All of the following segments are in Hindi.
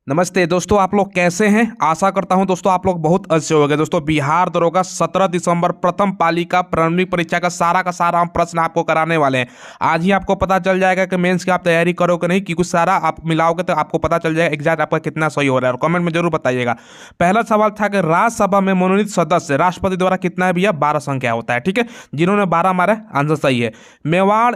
नमस्ते दोस्तों, आप लोग कैसे हैं। आशा करता हूं दोस्तों आप लोग बहुत अच्छे होंगे। दोस्तों बिहार दरोगा 17 दिसंबर प्रथम पाली का प्रारंभिक परीक्षा का सारा हम प्रश्न आपको कराने वाले हैं। आज ही आपको पता चल जाएगा कि मेंस की आप तैयारी करोगे नहीं, क्योंकि सारा आप मिलाओगे तो आपको पता चल जाएगा एग्जैक्ट आपका कितना सही हो रहा है। और कमेंट में जरूर बताइएगा। पहला सवाल था कि राज्यसभा में मनोनीत सदस्य राष्ट्रपति द्वारा कितना है भैया, 12 संख्या होता है। ठीक है, जिन्होंने 12 मारा आंसर सही है। मेवाड़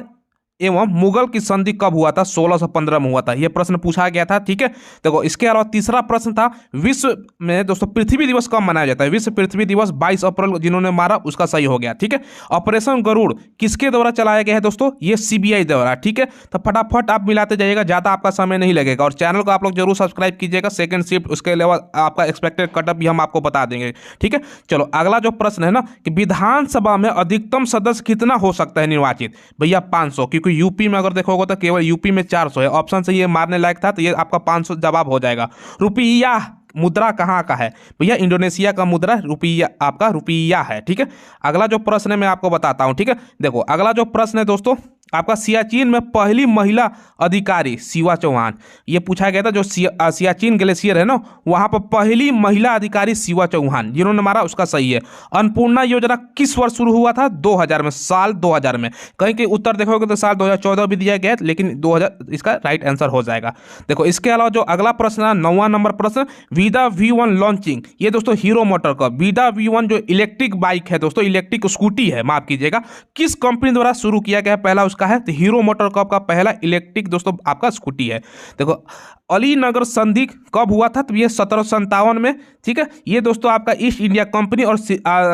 एवं मुगल की संधि कब हुआ था, 1615 में हुआ था। यह प्रश्न पूछा गया था। ठीक है, देखो इसके अलावा तीसरा प्रश्न था विश्व में दोस्तों पृथ्वी दिवस कब मनाया जाता है। विश्व पृथ्वी दिवस 22 अप्रैल, जिन्होंने मारा उसका सही हो गया। ठीक है, ऑपरेशन गरुड़ किसके द्वारा चलाया गया है दोस्तों, ये सीबीआई द्वारा। ठीक है, तो फटाफट आप मिलाते जाइएगा, ज्यादा आपका समय नहीं लगेगा। और चैनल को आप लोग जरूर सब्सक्राइब कीजिएगा। सेकंड शिफ्ट उसके अलावा आपका एक्सपेक्टेड कटअप भी हम आपको बता देंगे। ठीक है, चलो अगला जो प्रश्न है ना कि विधानसभा में अधिकतम सदस्य कितना हो सकता है निर्वाचित, भैया 500। क्योंकि यूपी में अगर देखोगे तो केवल यूपी में 400 है। ऑप्शन से ये मारने लायक था, तो ये आपका 500 जवाब हो जाएगा। रुपया मुद्रा कहाँ का है भैया, इंडोनेशिया का मुद्रा रुपया, आपका रुपया है। ठीक है, अगला जो प्रश्न है मैं आपको बताता हूं। ठीक है, देखो अगला जो प्रश्न है दोस्तों आपका सियाचिन में पहली महिला अधिकारी शिवा चौहान, ये पूछा गया था। जो सियाचिन ग्लेशियर है ना, वहां पर पहली महिला अधिकारी शिवा चौहान, जिन्होंने मारा उसका सही है। अन्नपूर्णा योजना किस वर्ष शुरू हुआ था, 2000 में, साल 2000 में। कहीं के उत्तर देखोगे तो साल 2014 भी दिया गया है, लेकिन 2000 इसका राइट आंसर हो जाएगा। देखो इसके अलावा जो अगला प्रश्न है 9वां नंबर प्रश्न, वीडा V1 लॉन्चिंग, ये दोस्तों हीरो मोटर का वीडा V1 जो इलेक्ट्रिक बाइक है दोस्तों, इलेक्ट्रिक स्कूटी है माफ कीजिएगा, किस कंपनी द्वारा शुरू किया गया है। पहला उसका है तो हीरो मोटर कप का पहला इलेक्ट्रिक दोस्तों आपका स्कूटी है। देखो अलीनगर संधि कब हुआ था, तो ये 1757 में। ठीक है, ये दोस्तों आपका ईस्ट इंडिया कंपनी और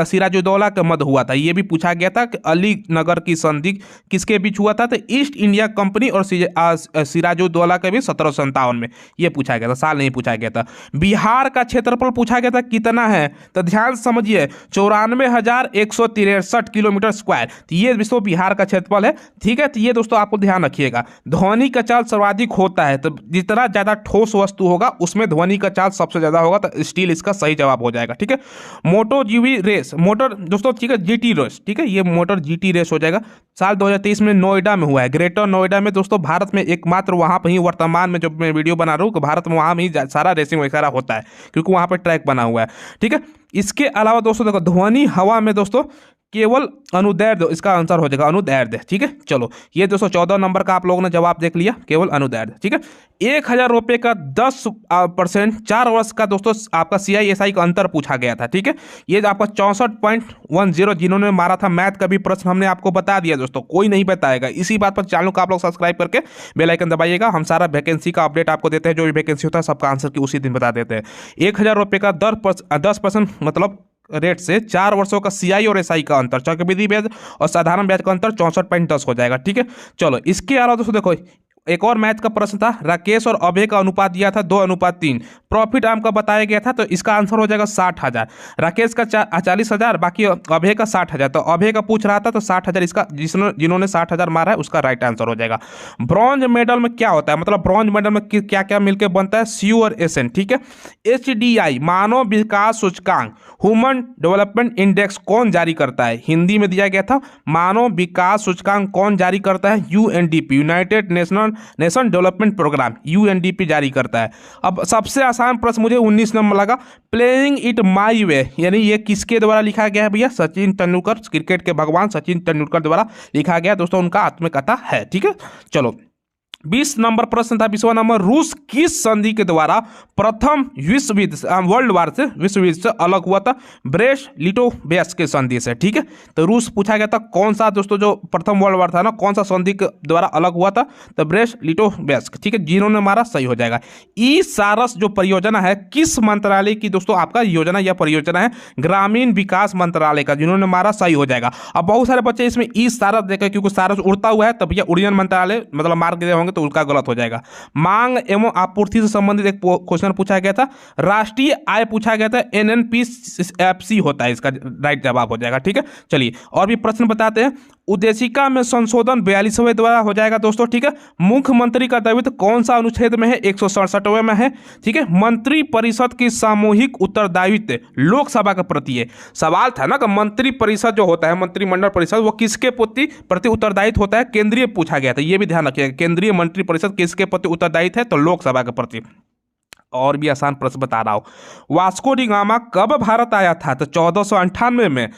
सिराजुद्दौला के मध्य हुआ था। ये भी पूछा गया था कि अलीनगर की संधि किसके बीच हुआ था, तो ईस्ट इंडिया कंपनी और सिराजुद्दौला के भी 1757 में। ये पूछा गया था, साल नहीं पूछा गया था। बिहार का क्षेत्रफल पूछा गया था कितना है, तो ध्यान समझिए 94,163 किलोमीटर स्क्वायर, तो ये दोस्तों बिहार का क्षेत्रफल है। ठीक है, तो ये दोस्तों आपको ध्यान रखिएगा। ध्वनि का चाल सर्वाधिक होता है, तो जितना ज्यादा ठोस वस्तु होगा उसमें ध्वनि का चाल सबसे ज्यादा होगा, तो स्टील इसका सही जवाब हो जाएगा। ठीक है, मोटो जीवी रेस मोटर दोस्तों, ठीक है जीटी रेस, ठीक है ये मोटर जीटी रेस हो जाएगा। साल 2023 में नोएडा में हुआ है, ग्रेटर नोएडा में दोस्तों, भारत में एकमात्र वहां पर ही वर्तमान में जो मैं वीडियो बना रहा हूँ भारत में वहां में ही सारा रेसिंग वगैरह होता है, क्योंकि वहां पर ट्रैक बना हुआ है। ठीक है, इसके अलावा दोस्तों देखो ध्वनि हवा में दोस्तों केवल अनुदैर्ध्य, इसका आंसर हो जाएगा अनुदैर्ध्य। ठीक है, चलो ये 214 नंबर का आप लोगों ने जवाब देख लिया, केवल अनुदैर्ध्य। ठीक है, 1000 रुपये का 10% 4 वर्ष का दोस्तों आपका CISI का अंतर पूछा गया था। ठीक है, ये आपका 64.10, जिन्होंने मारा था मैथ का भी प्रश्न हमने आपको बता दिया दोस्तों, कोई नहीं बताएगा। इसी बात पर चैनल को आप लोग सब्सक्राइब करके बेल आइकन दबाइएगा। हम सारा वैकेंसी का अपडेट आपको देते हैं, जो भी वैकेंसी होता है सबका आंसर की उसी दिन बता देते हैं। 1000 रुपये का 10% मतलब रेट से 4 वर्षों का CI और SI का अंतर, चक्रवृद्धि ब्याज और साधारण ब्याज का अंतर 64.10 हो जाएगा। ठीक है, चलो इसके अलावा दोस्तों देखो एक और मैथ का प्रश्न था, राकेश और अभय का अनुपात दिया था 2:3, प्रॉफिट आर्म का बताया गया था, तो इसका आंसर हो जाएगा 60,000। राकेश का 40,000, बाकी अभय का 60,000, तो अभय का पूछ रहा था तो 60,000 इसका, जिन्होंने 60,000 मारा है उसका राइट आंसर हो जाएगा। ब्रॉन्ज मेडल में क्या होता है, मतलब ब्रॉन्ज मेडल में क्या क्या मिलकर बनता है, CU और SN। ठीक है, HDI मानव विकास सूचकांक, ह्यूमन डेवलपमेंट इंडेक्स कौन जारी करता है, हिंदी में दिया गया था मानव विकास सूचकांक कौन जारी करता है, UNDP United Nation Development Programme, UNDP जारी करता है। अब सबसे आसान प्रश्न मुझे 19 नंबर लगा, प्लेइंग इट माई वे, यानी ये किसके द्वारा लिखा गया है भैया, सचिन तेंदुलकर, क्रिकेट के भगवान सचिन तेंदुलकर द्वारा लिखा गया दोस्तों, उनका आत्मकथा है। ठीक है, चलो 20 नंबर प्रश्न था, 20वां नंबर, रूस किस संधि के द्वारा प्रथम विश्व युद्ध वर्ल्ड वार से विश्व युद्ध से अलग हुआ था, ब्रेस्ट लिटोवेस्क के संधि से। ठीक है, तो रूस पूछा गया था कौन सा दोस्तों जो प्रथम वर्ल्ड वार था ना, कौन सा संधि के द्वारा अलग हुआ था, तो ब्रेस्ट लिटोवेस्क। ठीक है, जिन्होंने मारा सही हो जाएगा। सारस जो परियोजना है किस मंत्रालय की दोस्तों आपका योजना या परियोजना है, ग्रामीण विकास मंत्रालय का, जिन्होंने मारा सही हो जाएगा। अब बहुत सारे बच्चे इसमें सारस देखे, क्योंकि सारस उड़ता हुआ है, तब भैया उड़ियन मंत्रालय मतलब मार्क दिए होंगे तो उनका गलत हो जाएगा। मांग एवं आपूर्ति से संबंधित एक क्वेश्चन पूछा गया था, राष्ट्रीय आय पूछा गया था, NNPFC होता है, इसका राइट जवाब हो जाएगा। ठीक है, चलिए और भी प्रश्न बताते हैं। उद्देशिका में संशोधन 42वें द्वारा हो जाएगा दोस्तों। ठीक है, मुख्यमंत्री का दायित्व कौन सा अनुच्छेद में है, 167वें में है। ठीक है, मंत्री परिषद की सामूहिक उत्तरदायित्व लोकसभा के प्रति है। सवाल था ना कि मंत्री परिषद जो होता है, मंत्रिमंडल परिषद, वो किसके प्रति उत्तरदायित्व होता है, केंद्रीय पूछा गया था, ये भी ध्यान रखिएगा, केंद्रीय मंत्री परिषद किसके प्रति उत्तरदायित्व है, तो लोकसभा के प्रति। और भी आसान प्रश्न बता रहा हूँ। वास्को डी गामा कब भारत आया था? तो 1498 में।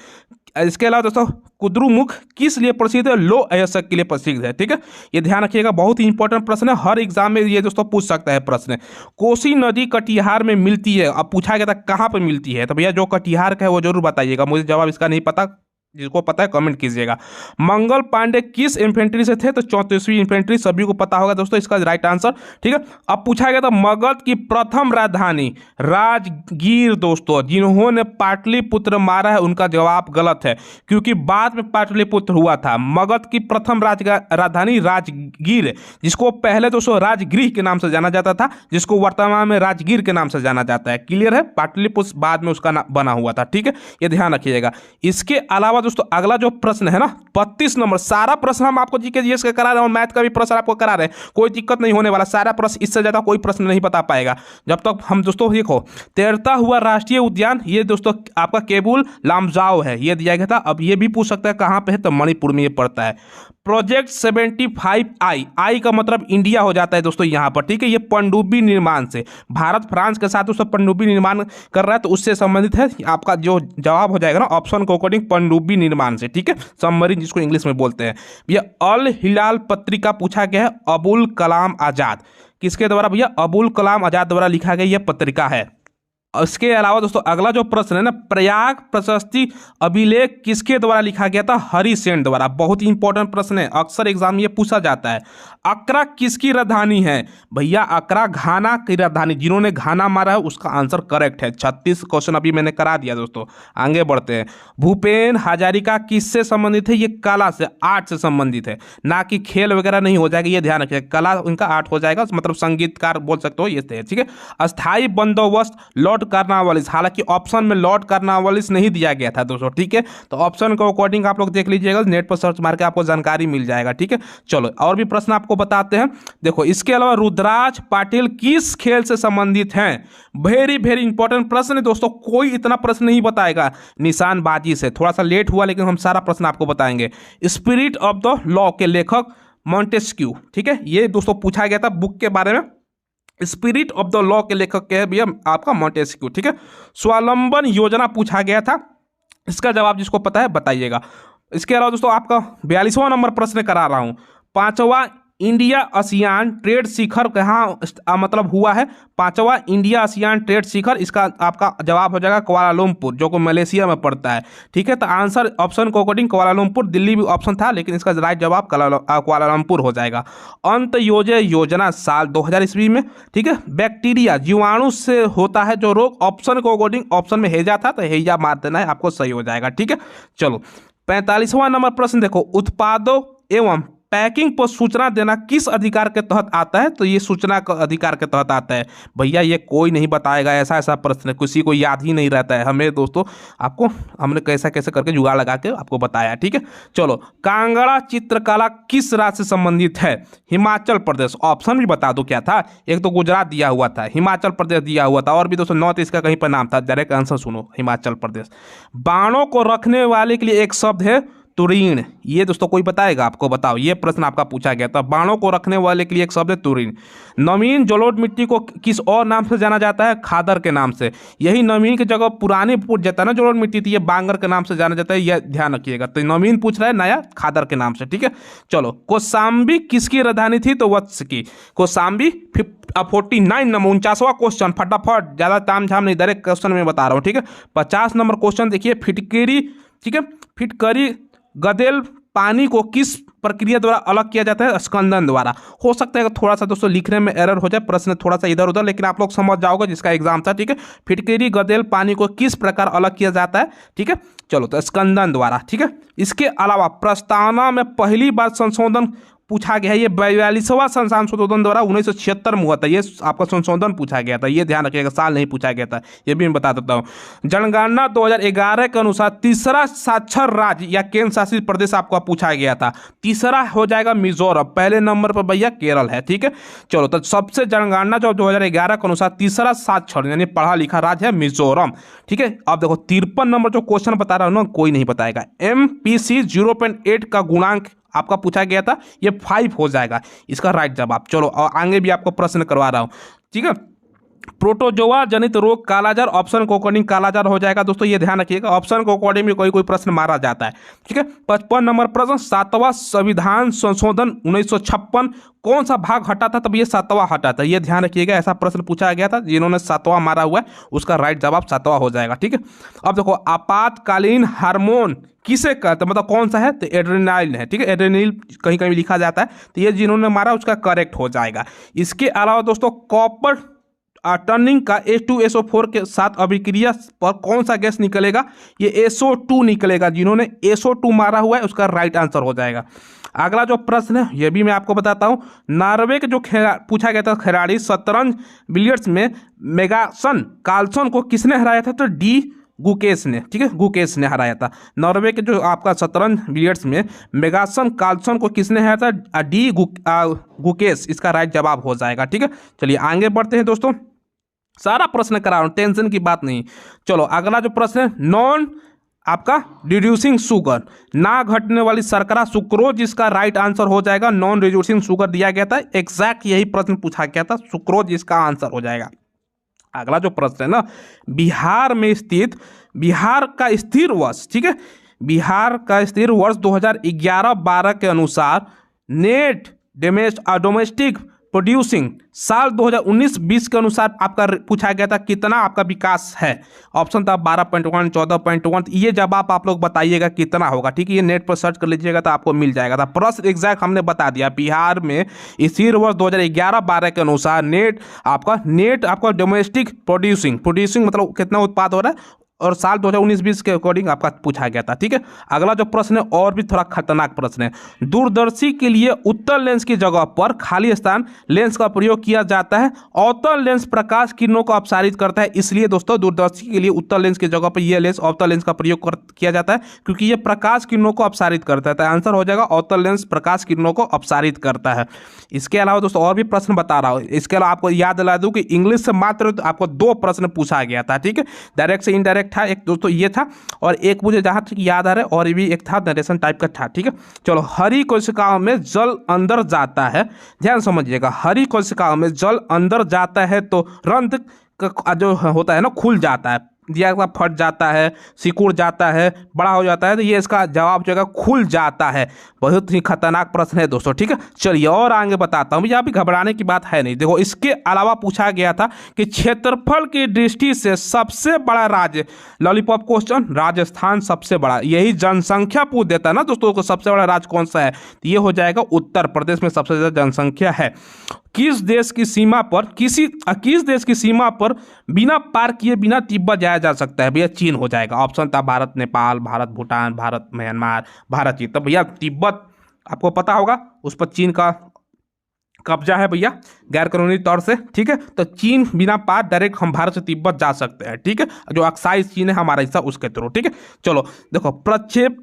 इसके अलावा दोस्तों कुद्रुमुख किस लिए प्रसिद्ध है? लौह अयस्क के लिए प्रसिद्ध है। ठीक है, ये ध्यान रखिएगा, बहुत ही इंपॉर्टेंट प्रश्न है, हर एग्जाम में ये दोस्तों पूछ सकता है प्रश्न। कोसी नदी कटिहार में मिलती है, अब पूछा गया था कहाँ पे मिलती है, तो भैया जो कटिहार का है वो जरूर बताइएगा, मुझे जवाब इसका नहीं पता, जिसको पता है कमेंट कीजिएगा। मंगल पांडे किस इन्फेंट्री से थे? तो 34वीं इन्फेंट्री, सभी को पता होगा दोस्तों इसका राइट आंसर। ठीक है, अब पूछा गया था मगध की प्रथम राजधानी राजगीर। दोस्तों जिन्होंने पाटलिपुत्र मारा है उनका जवाब गलत है, क्योंकि बाद में पाटलिपुत्र हुआ था। मगध की प्रथम राजधानी राजगीर, जिसको पहले दोस्तों राजगृह के नाम से जाना जाता था, जिसको वर्तमान में राजगीर के नाम से जाना जाता है। क्लियर है, पाटलिपुत्र बाद में उसका बना हुआ था। ठीक है, ये ध्यान रखिएगा। इसके अलावा दोस्तों अगला जो प्रश्न है ना 32 नंबर, सारा प्रश्न हम आपको जीके जीएस का करा रहे हैं और मैथ का भी प्रश्न आपको करा रहे हैं, कोई दिक्कत नहीं होने वाला, सारा प्रश्न, इससे ज्यादा कोई प्रश्न नहीं बता पाएगा जब तक हम दोस्तों देखो। तैरता हुआ राष्ट्रीय उद्यान, ये दोस्तों आपका केबुल लामजाओ है, ये दिया गया था। अब ये भी पूछ सकता है कहां पे है, तो मणिपुर में ये पड़ता है। प्रोजेक्ट 75I, आई का मतलब इंडिया हो जाता है दोस्तों यहाँ पर। ठीक है, ये पनडुब्बी निर्माण से, भारत फ्रांस के साथ उसका पनडुब्बी निर्माण कर रहा है, तो उससे संबंधित है। आपका जो जवाब हो जाएगा ना ऑप्शन को अकॉर्डिंग पनडुब्बी निर्माण से। ठीक है, सबमरीन जिसको इंग्लिश में बोलते हैं। ये अल हिलाल पत्रिका पूछा गया है अबुल कलाम आजाद, किसके द्वारा? भैया अबुल कलाम आजाद द्वारा लिखा गया यह पत्रिका है। इसके अलावा दोस्तों अगला जो प्रश्न है ना, प्रयाग प्रशस्ति अभिलेख किसके द्वारा लिखा गया था? हरि सेन द्वारा। बहुत ही इंपॉर्टेंट प्रश्न है, अक्सर एग्जाम ये पूछा जाता है। अक्रा किसकी राजधानी है? भैया अक्रा घाना की राजधानी, जिन्होंने घाना मारा है उसका आंसर करेक्ट है। 36 क्वेश्चन अभी मैंने करा दिया दोस्तों, आगे बढ़ते हैं। भूपेन हजारिका किससे संबंधित है? ये कला से, आर्ट से संबंधित है, ना कि खेल वगैरह नहीं हो जाएगा, ये ध्यान रखिएगा, कला उनका आर्ट हो जाएगा, मतलब संगीतकार बोल सकते हो ये। ठीक है, अस्थायी बंदोबस्त लॉर्ड कार्नवालिस, हालांकि ऑप्शन में लॉर्ड कार्नवालिस नहीं दिया गया था दोस्तों। ठीक है, तो ऑप्शन के अकॉर्डिंग आप लोग देख लीजिएगा, नेट पर सर्च मार के आपको जानकारी मिल जाएगा। ठीक है, चलो और भी प्रश्न आपको बताते हैं। देखो इसके अलावा रुद्राज पाटिल किस खेल से संबंधित हैं? वेरी वेरी इंपॉर्टेंट प्रश्न है दोस्तों, कोई इतना प्रश्न नहीं बताएगा निशानबाजी से, थोड़ा सा लेट हुआ लेकिन हम सारा प्रश्न आपको बताएंगे। स्पिरिट ऑफ द लॉ के लेखक मॉन्टेस्क्यू। ठीक है, ये दोस्तों पूछा गया था बुक के बारे में, स्पिरिट ऑफ द लॉ के लेखक के है भैया आपका मॉन्टेस्क्यू। ठीक है, स्वावलंबन योजना पूछा गया था, इसका जवाब जिसको पता है बताइएगा। इसके अलावा दोस्तों आपका 42वां नंबर प्रश्न करा रहा हूं, 5वां इंडिया आसियान ट्रेड शिखर कहाँ मतलब हुआ है? 5वां इंडिया आसियान ट्रेड शिखर, इसका आपका जवाब हो जाएगा कुआलालंपुर, जो को मलेशिया में पड़ता है। ठीक है, तो आंसर ऑप्शन को अकॉर्डिंग कुआलालंपुर, दिल्ली भी ऑप्शन था लेकिन इसका राइट जवाब कुआलालंपुर हो जाएगा। अंत्योदय योजना साल 2000 ईस्वी में। ठीक है, बैक्टीरिया जीवाणु से होता है जो रोग, ऑप्शन को अकॉर्डिंग ऑप्शन में हैजा था तो हैजा मार देना है, आपको सही हो जाएगा। ठीक है, चलो 45वां नंबर प्रश्न देखो, उत्पादों एवं पैकिंग पर सूचना देना किस अधिकार के तहत आता है? तो ये सूचना का अधिकार के तहत आता है। भैया ये कोई नहीं बताएगा, ऐसा ऐसा प्रश्न किसी को याद ही नहीं रहता है हमें दोस्तों, आपको हमने कैसा कैसे करके जुगाड़ लगा के आपको बताया। ठीक है, चलो कांगड़ा चित्रकला किस राज्य से संबंधित है? हिमाचल प्रदेश। ऑप्शन भी बता दो क्या था, एक तो गुजरात दिया हुआ था, हिमाचल प्रदेश दिया हुआ था, और भी दोस्तों नॉर्थ ईस्ट का कहीं पर नाम था। डायरेक्ट आंसर सुनो, हिमाचल प्रदेश। बाणों को रखने वाले के लिए एक शब्द है तुरीन, ये दोस्तों कोई बताएगा आपको? बताओ, ये प्रश्न आपका पूछा गया था, बाणों को रखने वाले के लिए एक शब्द है तुरीन। नवीन जलोढ़ मिट्टी को किस और नाम से जाना जाता है? खादर के नाम से। यही नवीन की जगह पुरानी जाता है ना जलोढ़ मिट्टी थी, ये बांगर के नाम से जाना जाता है, यह ध्यान रखिएगा। तो नवीन पूछ रहा है, नया खादर के नाम से। ठीक है, चलो कौशाम्बी किसकी राजधानी थी? तो वत्स की। कौशाम्बी 49 नंबर 49वां क्वेश्चन, फटाफट, ज्यादा ताम झाम नहीं, डायरेक्ट क्वेश्चन में बता रहा हूँ। ठीक है, 50 नंबर क्वेश्चन देखिए, फिटकरी। ठीक है, फिटकरी गदेल पानी को किस प्रक्रिया द्वारा अलग किया जाता है? स्कंदन द्वारा। हो सकता है थोड़ा सा दोस्तों लिखने में एरर हो जाए, प्रश्न थोड़ा सा इधर उधर, लेकिन आप लोग समझ जाओगे जिसका एग्जाम था। ठीक है, फिटकरी गदेल पानी को किस प्रकार अलग किया जाता है? ठीक है, चलो तो स्कंदन द्वारा। ठीक है, इसके अलावा प्रस्तावना में पहली बार संशोधन पूछा गया है, ये 42वां संशोधन द्वारा 1976 में हुआ था, ये आपका संशोधन पूछा गया था, ये ध्यान रखिएगा, साल नहीं पूछा गया था, ये भी मैं बता देता हूँ। जनगणना 2011 के अनुसार तीसरा साक्षर राज्य या केंद्र शासित प्रदेश आपको पूछा गया था, तीसरा हो जाएगा मिजोरम, पहले नंबर पर भैया केरल है। ठीक है, चलो तो सबसे जनगणना जो 2011 के अनुसार तीसरा साक्षर यानी पढ़ा लिखा राज्य है मिजोरम। ठीक है, अब देखो 53 नंबर जो क्वेश्चन बता रहा हूँ ना, कोई नहीं बताएगा। MPC 0.8 का गुणांक आपका पूछा गया था, ये 5 हो जाएगा इसका राइट जवाब। चलो और आगे भी आपको प्रश्न करवा रहा हूं। ठीक है, प्रोटोजोआ जनित रोग कालाजार, ऑप्शन को अकॉर्डिंग कालाजार हो जाएगा दोस्तों, ये ध्यान रखिएगा, ऑप्शन को अकॉर्डिंग में कोई प्रश्न मारा जाता है। ठीक है, 55 नंबर प्रश्न, 7वां संविधान संशोधन 1956 कौन सा भाग हटा था? तब ये 7वां हटा था, ये ध्यान रखिएगा, ऐसा प्रश्न पूछा गया था, जिन्होंने 7वां मारा हुआ है उसका राइट जवाब 7वां हो जाएगा। ठीक है, अब देखो आपातकालीन हार्मोन किसे कहते हैं, मतलब कौन सा है? तो एड्रेनालिन है। ठीक है, एड्रेनालिन कहीं कहीं लिखा जाता है, तो ये जिन्होंने मारा उसका करेक्ट हो जाएगा। इसके अलावा दोस्तों कॉपर टर्निंग का H2SO4 के साथ अभिक्रिया पर कौन सा गैस निकलेगा? ये SO2 निकलेगा, जिन्होंने SO2 मारा हुआ है उसका राइट आंसर हो जाएगा। अगला जो प्रश्न है ये भी मैं आपको बताता हूँ, नॉर्वे के जो पूछा गया था खिलाड़ी शतरंज बिलियर्ड्स में मेगासन कार्लसन को किसने हराया था? तो डी गुकेश ने। ठीक है, गुकेश ने हराया था। नॉर्वे के जो आपका शतरंज बिलियर्ड्स में मेगासन कार्लसन को किसने हराया था? डी गुकेश, इसका राइट जवाब हो जाएगा। ठीक है, चलिए आगे बढ़ते हैं दोस्तों, सारा प्रश्न करा रहा हूं, टेंशन की बात नहीं। चलो अगला जो प्रश्न है, नॉन आपका रिड्यूसिंग शुगर, ना घटने वाली शर्करा सुक्रोज, इसका राइट आंसर हो जाएगा। नॉन रिड्यूसिंग शुगर दिया गया था, एग्जैक्ट यही प्रश्न पूछा गया था, सुक्रोज इसका आंसर हो जाएगा। अगला जो प्रश्न है ना, बिहार में स्थित बिहार का स्थिर वर्ष, ठीक है, बिहार का स्थिर वर्ष 2011-12 के अनुसार नेट डोमेस्टिक प्रोड्यूसिंग साल 2019-20 के अनुसार आपका पूछा गया था कितना आपका विकास है? ऑप्शन था 12.1, 14.1, ये जवाब आप लोग बताइएगा कितना होगा। ठीक है, ये नेट पर सर्च कर लीजिएगा तो आपको मिल जाएगा था। प्रश्न एग्जैक्ट हमने बता दिया, बिहार में स्थिर वर्ष 2011-12 के अनुसार नेट आपका डोमेस्टिक प्रोड्यूसिंग मतलब कितना उत्पाद हो रहा है, और साल 2019-20 के अकॉर्डिंग आपका पूछा गया था। ठीक है, अगला जो प्रश्न है और भी थोड़ा खतरनाक प्रश्न है, दूरदर्शी के लिए उत्तल लेंस की जगह पर खाली स्थान लेंस का प्रयोग किया जाता है। अवतल लेंस प्रकाश किरणों को अपसारित करता है, इसलिए दोस्तों दूरदर्शी के लिए उत्तल लेंस की जगह पर यह लेंस अवतल लेंस का प्रयोग किया जाता है, क्योंकि यह प्रकाश किरणों को अपसारित करता है। तो आंसर हो जाएगा अवतल लेंस प्रकाश किरणों को अपसारित करता है। इसके अलावा दोस्तों और भी प्रश्न बता रहा हूँ, इसके अलावा आपको याद दिला दूं कि इंग्लिश से मात्र आपको 2 प्रश्न पूछा गया था। ठीक है, डायरेक्ट से इनडायरेक्ट था, एक दोस्तों ये था, और एक मुझे जहां तक याद आ रहा है और भी एक था नरेशन टाइप का था। ठीक है, चलो हरी कोशिकाओं में जल अंदर जाता है, ध्यान समझिएगा, हरी कोशिकाओं में जल अंदर जाता है तो रंध्र का जो होता है ना खुल जाता है, दिया फट जाता है, सिकुड़ जाता है, बड़ा हो जाता है, तो ये इसका जवाब जो है खुल जाता है। बहुत ही खतरनाक प्रश्न है दोस्तों। ठीक है, चलिए और आगे बताता हूँ, भैया अभी घबराने की बात है नहीं। देखो इसके अलावा पूछा गया था कि क्षेत्रफल की दृष्टि से सबसे बड़ा राज्य, लॉलीपॉप क्वेश्चन, राजस्थान सबसे बड़ा, यही जनसंख्या पूछ देता है ना दोस्तों को, सबसे बड़ा राज्य कौन सा है? तो ये हो जाएगा उत्तर प्रदेश में सबसे ज्यादा जनसंख्या है। किस देश की सीमा पर बिना पार किए बिना तिब्बत जाया जा सकता है? भैया चीन हो जाएगा। ऑप्शन था भारत नेपाल, भारत भूटान, भारत म्यांमार, भारत चीन। तो भैया तिब्बत आपको पता होगा, उस पर चीन का कब्जा है भैया गैर कानूनी तौर से। ठीक है, तो चीन बिना पार डायरेक्ट हम भारत से तिब्बत जा सकते हैं। ठीक है, जो अक्साइज चीन है हमारा हिस्सा, उसके थ्रू। ठीक है, चलो देखो प्रक्षेप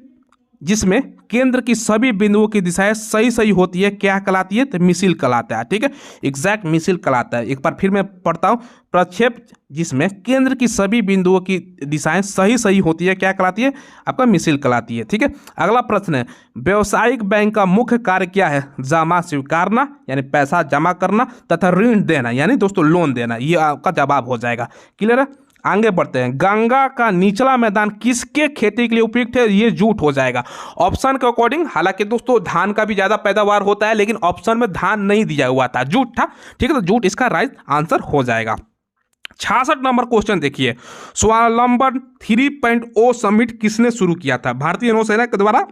जिसमें केंद्र की सभी बिंदुओं की दिशाएं सही होती है क्या कहलाती है? तो मिसिल कहलाता है। ठीक है, एग्जैक्ट मिसिल कहलाता है। एक बार फिर मैं पढ़ता हूं, प्रक्षेप जिसमें केंद्र की सभी बिंदुओं की दिशाएं सही होती है क्या कहलाती है? आपका मिसिल कहलाती है। ठीक है, अगला प्रश्न है, व्यवसायिक बैंक का मुख्य कार्य क्या है? जमा स्वीकारना यानी पैसा जमा करना, तथा ऋण देना यानी दोस्तों लोन देना, ये आपका जवाब हो जाएगा। क्लियर है, आगे बढ़ते हैं। गंगा का निचला मैदान किसके खेती के लिए उपयुक्त है? ये जूट हो जाएगा। ऑप्शन के अकॉर्डिंग, हालांकि दोस्तों धान का भी ज्यादा पैदावार होता है, लेकिन ऑप्शन में धान नहीं दिया हुआ था, जूट था। ठीक है, तो जूट इसका राइट आंसर हो जाएगा। 66 नंबर क्वेश्चन देखिए, स्वावलंबन 3.0 समिट किसने शुरू किया था? भारतीय नौसेना के द्वारा,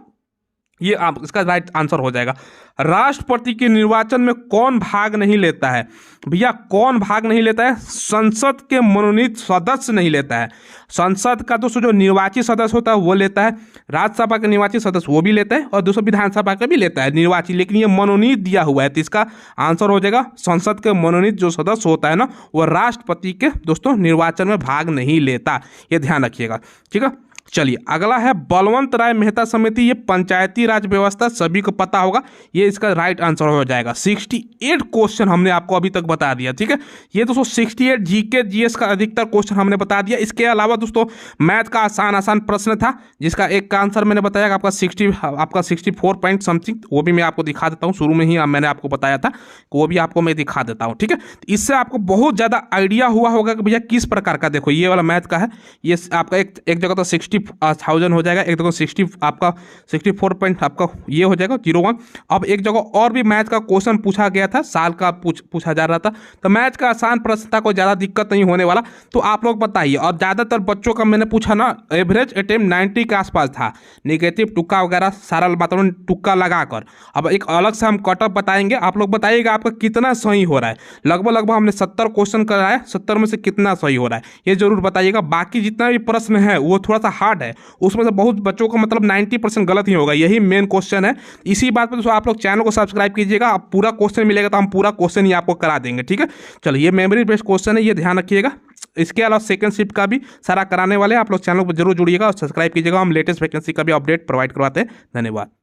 ये आप इसका राइट आंसर हो जाएगा। राष्ट्रपति के निर्वाचन में कौन भाग नहीं लेता है? भैया कौन भाग नहीं लेता है? संसद के मनोनीत सदस्य नहीं लेता है। संसद का दोस्तों जो निर्वाचित सदस्य होता है वो लेता है, राज्यसभा के निर्वाचित सदस्य वो भी लेता है, और दोस्तों विधानसभा का भी लेता है निर्वाचित, लेकिन ये मनोनीत दिया हुआ है, तो इसका आंसर हो जाएगा संसद के मनोनीत जो सदस्य होता है ना, वो राष्ट्रपति के दोस्तों निर्वाचन में भाग नहीं लेता, ये ध्यान रखिएगा। ठीक है, चलिए अगला है बलवंत राय मेहता समिति, ये पंचायती राज व्यवस्था, सभी को पता होगा, ये इसका राइट आंसर हो जाएगा। 68 क्वेश्चन हमने आपको अभी तक बता दिया, ठीक है। ये दोस्तों 68 जीके जीएस का अधिकतर क्वेश्चन हमने बता दिया। इसके अलावा दोस्तों मैथ का आसान आसान प्रश्न था, जिसका एक का आंसर मैंने बताया कि आपका 64 पॉइंट समथिंग, वो भी मैं आपको दिखा देता हूँ। शुरू में ही मैंने आपको बताया था, वो भी आपको मैं दिखा देता हूँ, ठीक है। इससे आपको बहुत ज़्यादा आइडिया हुआ होगा कि भैया किस प्रकार का, देखो ये वाला मैथ का है, ये आपका एक जगह तो 60,000 हो जाएगा, एक जगह 64 पॉइंट आपका ये हो जाएगा 01। अब एक जगह और भी मैथ का क्वेश्चन पूछा गया था, साल का पूछा जा रहा था, तो मैथ का आसान प्रश्न था, कोई ज़्यादा दिक्कत नहीं होने वाला। तो आप लोग बताइए, और ज़्यादातर बच्चों का मैंने पूछा ना, एवरेज अटेम्प्ट 90 के आसपास था, नेगेटिव तुक्का वगैरह सारा मतलब तुक्का लगाकर। अब एक अलग से हम कट ऑफ बताएंगे, आप लोग बताइएगा आपका कितना सही हो रहा है। लगभग हमने 70 क्वेश्चन कराया, 70 में से कितना सही हो रहा है ये जरूर बताइएगा। बाकी जितना भी प्रश्न है वो थोड़ा सा हार्ड है, उसमें से बहुत बच्चों को मतलब 90% गलत ही होगा, यही मेन क्वेश्चन है। इसी बात पर दोस्तों आप लोग चैनल को सब्सक्राइब कीजिएगा, आप पूरा क्वेश्चन मिलेगा तो हम पूरा क्वेश्चन ही आपको करा देंगे, ठीक है। चलिए ये मेमोरी बेस्ड क्वेश्चन है, ये ध्यान रखिएगा। इसके अलावा सेकंड शिफ्ट का भी सारा कराने वाले हैं, आप लोग चैनल को जरूर जुड़िएगा और सब्सक्राइब कीजिएगा। हम लेटेस्ट वैकेंसी का भी अपडेट प्रोवाइड करवाते हैं। धन्यवाद।